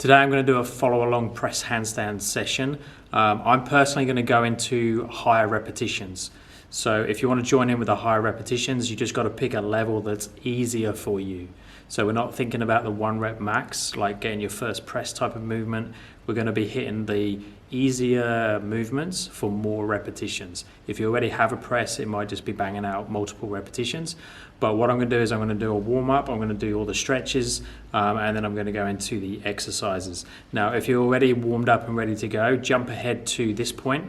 Today I'm going to do a follow along press handstand session. I'm personally going to go into higher repetitions. So if you want to join in with the higher repetitions, you just got to pick a level that's easier for you. So we're not thinking about the 1 rep max, like getting your first press type of movement. We're going to be hitting the easier movements for more repetitions. If you already have a press, it might just be banging out multiple repetitions. But what I'm going to do is I'm going to do a warm up, I'm going to do all the stretches, and then I'm going to go into the exercises. Now, if you're already warmed up and ready to go, jump ahead to this point.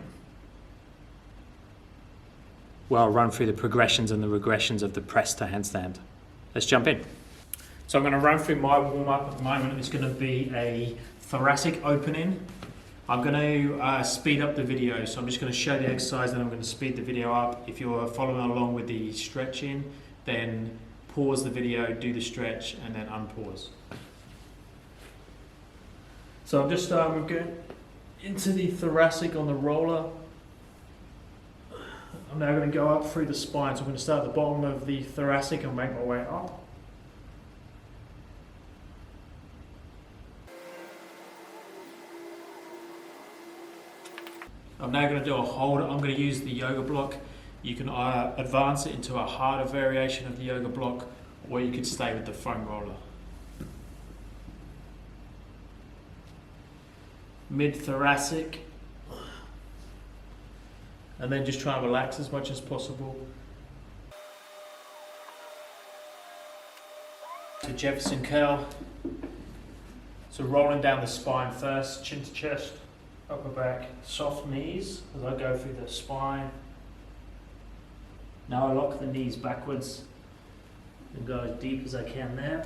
Well, I'll run through the progressions and the regressions of the press to handstand. Let's jump in. So I'm going to run through my warm up at the moment. It's going to be a thoracic opening. I'm going to speed up the video, so I'm just going to show the exercise and I'm going to speed the video up. If you're following along with the stretching, then pause the video, do the stretch, and then unpause. So I'm just going into the thoracic on the roller. I'm now going to go up through the spine, so I'm going to start at the bottom of the thoracic and make my way up. I'm now going to do a hold. I'm going to use the yoga block. You can advance it into a harder variation of the yoga block, or you could stay with the foam roller. Mid-thoracic. And then just try and relax as much as possible. To Jefferson curl. So rolling down the spine first, chin to chest, upper back, soft knees as I go through the spine. Now I lock the knees backwards and go as deep as I can there.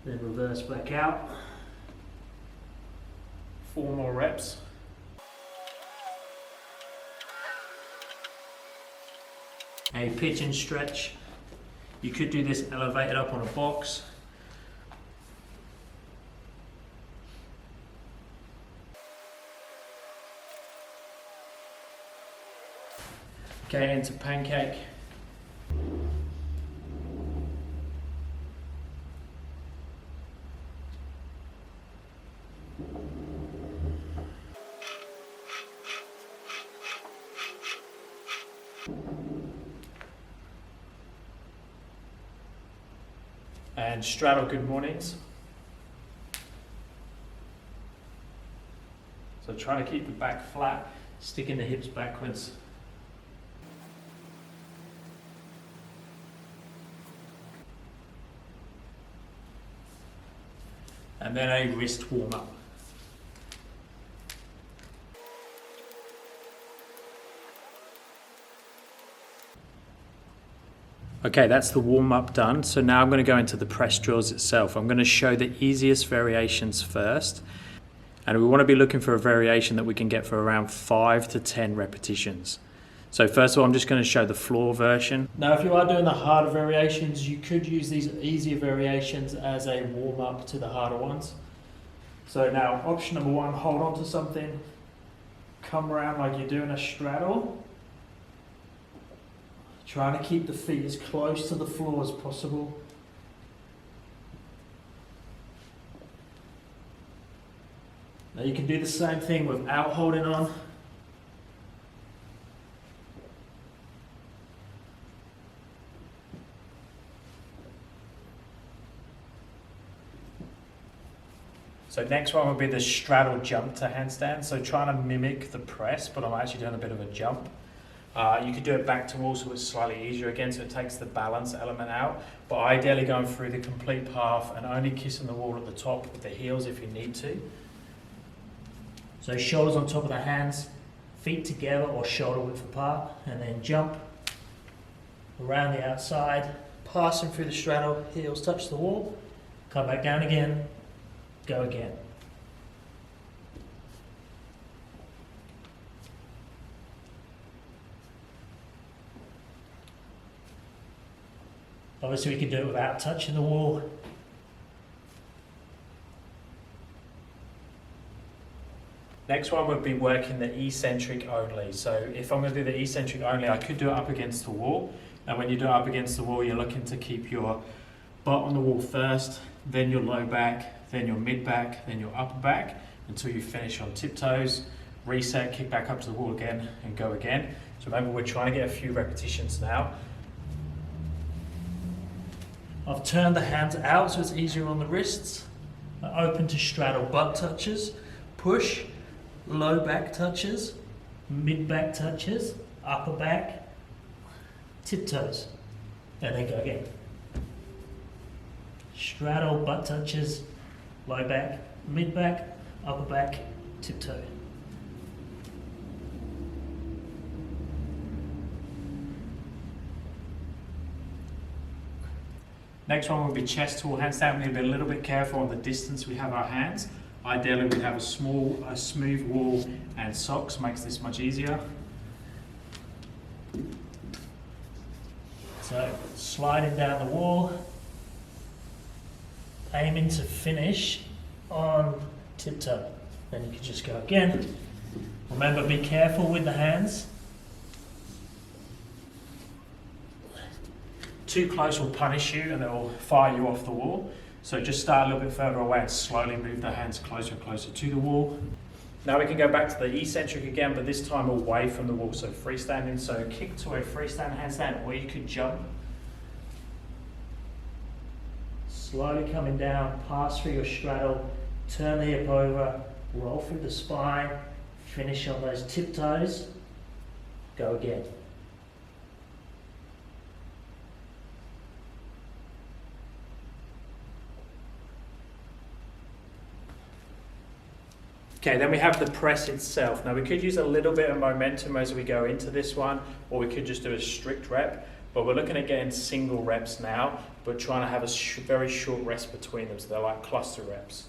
Then reverse back out. 4 more reps. A pigeon stretch. You could do this elevated up on a box. Okay, into pancake. And straddle good mornings. So try to keep the back flat, sticking the hips backwards. And then a wrist warm up. Okay, that's the warm up done. So now I'm going to go into the press drills itself. I'm going to show the easiest variations first. And we want to be looking for a variation that we can get for around 5 to 10 repetitions. So first of all, I'm just going to show the floor version. Now, if you are doing the harder variations, you could use these easier variations as a warm up to the harder ones. So now, option number 1, hold on to something, come around like you're doing a straddle. Trying to keep the feet as close to the floor as possible. Now you can do the same thing without holding on. So next one would be the straddle jump to handstand. So trying to mimic the press, but I'm actually doing a bit of a jump. You could do it back to wall, so it's slightly easier again, so it takes the balance element out. But ideally going through the complete path and only kissing the wall at the top with the heels if you need to. So shoulders on top of the hands, feet together or shoulder width apart, and then jump around the outside, passing through the straddle, heels touch the wall, come back down again, go again. Obviously we can do it without touching the wall. Next one would be working the eccentric only. So if I'm going to do the eccentric only, I could do it up against the wall. And when you do it up against the wall, you're looking to keep your butt on the wall first, then your low back, then your mid back, then your upper back, until you finish on tiptoes, reset, kick back up to the wall again, and go again. So remember, we're trying to get a few repetitions now. I've turned the hands out so it's easier on the wrists. Open to straddle butt touches, push, low back touches, mid back touches, upper back, tiptoes, and then go again. Straddle butt touches, low back, mid back, upper back, tiptoe. Next one will be chest to wall handstand. We need to be a little bit careful on the distance we have our hands. Ideally, we have a smooth wall and socks, makes this much easier. So, sliding down the wall, aiming to finish on tiptoe. Then you can just go again. Remember, be careful with the hands. Too close will punish you and it will fire you off the wall. So just start a little bit further away and slowly move the hands closer and closer to the wall. Now we can go back to the eccentric again, but this time away from the wall. So freestanding, so kick to a freestanding handstand, or you could jump. Slowly coming down, pass through your straddle, turn the hip over, roll through the spine, finish on those tiptoes, go again. Okay, then we have the press itself. Now we could use a little bit of momentum as we go into this one, or we could just do a strict rep, but we're looking at getting single reps now, but trying to have a very short rest between them, so they're like cluster reps.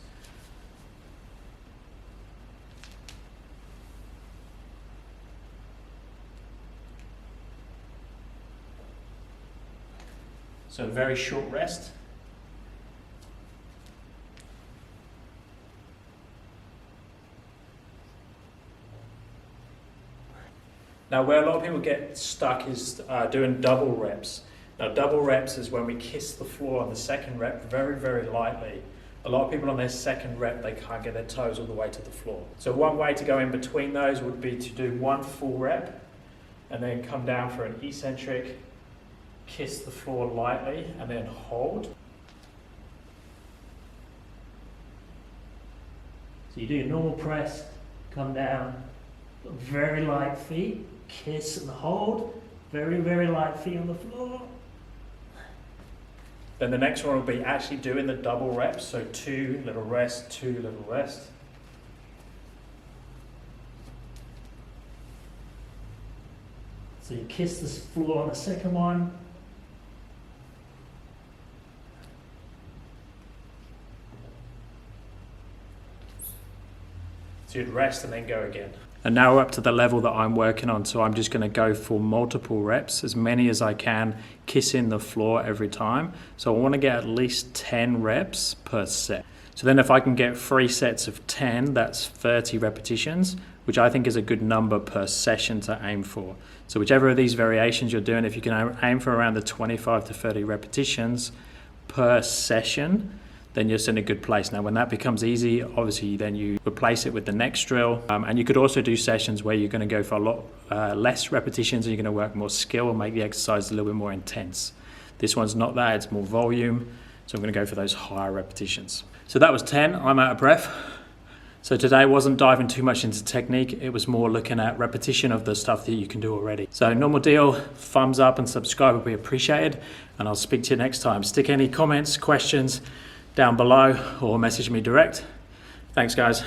So a very short rest. Now, where a lot of people get stuck is doing double reps. Now, double reps is when we kiss the floor on the second rep very, very lightly. A lot of people on their second rep, they can't get their toes all the way to the floor. So one way to go in between those would be to do one full rep and then come down for an eccentric, kiss the floor lightly, and then hold. So you do your normal press, come down, very light feet, kiss and hold, very, very light feet on the floor. Then the next one will be actually doing the double reps, so 2 little rest, 2 little rest. So you kiss the floor on the second one. So you'd rest and then go again. And now we're up to the level that I'm working on, so I'm just going to go for multiple reps, as many as I can, kissing the floor every time. So I want to get at least 10 reps per set. So then if I can get 3 sets of 10, that's 30 repetitions, which I think is a good number per session to aim for. So whichever of these variations you're doing, if you can aim for around the 25 to 30 repetitions per session, then you're in a good place. Now, when that becomes easy, obviously then you replace it with the next drill. And you could also do sessions where you're going to go for a lot less repetitions and you're going to work more skill and make the exercise a little bit more intense. This one's not that, it's more volume. So I'm going to go for those higher repetitions. So that was 10, I'm out of breath. So today wasn't diving too much into technique, it was more looking at repetition of the stuff that you can do already. So normal deal, thumbs up and subscribe would be appreciated. And I'll speak to you next time. Stick any comments, questions down below or message me direct. Thanks guys.